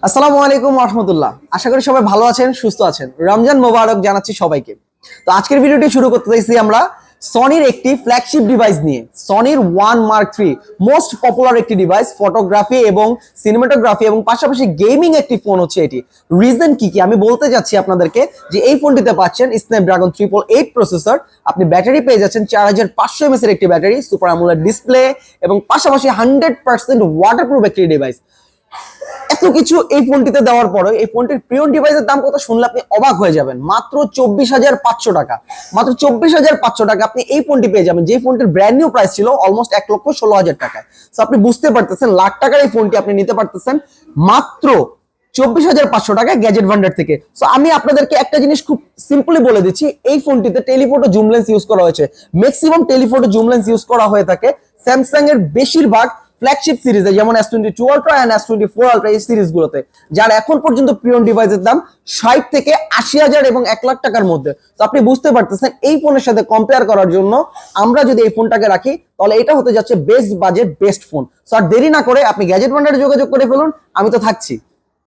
আসসালামু আলাইকুম রাহমাতুল্লাহ। আশা করি সবাই ভালো আছেন, সুস্থ আছেন। রমজান মোবারক জানাচ্ছি সবাইকে। তো আজকের ভিডিওটি শুরু করতে চাইছি আমরা সনির একটি ফ্ল্যাগশিপ ডিভাইস নিয়ে। সনির one Mark three most popular একটি ডিভাইস, ফটোগ্রাফি এবং সিনেমাটোগ্রাফি এবং পাশাপাশি গেমিং একটি ফোন হচ্ছে এটি। রিজন কি কি আমি বলতে যাচ্ছি আপনাদেরকে, যে এই ফোনটিতে পাচ্ছেন স্ন্যাপড্রাগন 888 প্রসেসর, আপনি ব্যাটারি পেয়ে যাচ্ছেন 4500 mAh এর একটি ব্যাটারি, সুপার অ্যামোলেড ডিসপ্লে এবং পাশাপাশি 100% ওয়াটারপ্রুফ একটি ডিভাইস। এত কিছু এই ফোনটিতে দেওয়ার পরে এই ফোনটির প্রিয় ডিভাইসের দাম কত শুনলে আপনি অবাক হয়ে যাবেন। মাত্র 24,500 টাকা। মাত্র 24,500 টাকা আপনি এই ফোনটি পেয়ে যাবেন, যে ফোনটির ব্র্যান্ড নিউ প্রাইস ছিল অলমোস্ট 1,16,000 টাকায়। তো আপনি বুঝতে পারতেছেন লাখ টাকার এই ফোনটি আপনি নিতে পারতেছেন মাত্র 24,500 টাকায় গ্যাজেট ভান্ডার থেকে। সো আমি আপনাদেরকে একটা জিনিস খুব সিম্পলি বলে দিচ্ছি, এই ফোনটিতে টেলিফোটো জুম লেন্স ইউজ করা হয়েছে। Maximum telephoto zoom lens use করা হয়ে থাকে স্যামসাং এর বেশিরভাগ ফ্ল্যাগশিপ সিরিজে, যেমন S22 Ultra and S24 Ultra এই সিরিজগুলোতে, যার এখন পর্যন্ত প্রিয়ন ডিভাইসের দাম 60 থেকে 80,000 এবং 1 লাখ টাকার মধ্যে। তো আপনি বুঝতে পারতেছেন এই ফোনের সাথে কম্পেয়ার করার জন্য আমরা যদি এই ফোনটাকে রাখি তাহলে এটা হতে যাচ্ছে best budget best phone. So আর দেরি না করে আপনি গ্যাজেট ভান্ডারে যোগাযোগ করে ফেলুন, আমি তো থাকছি।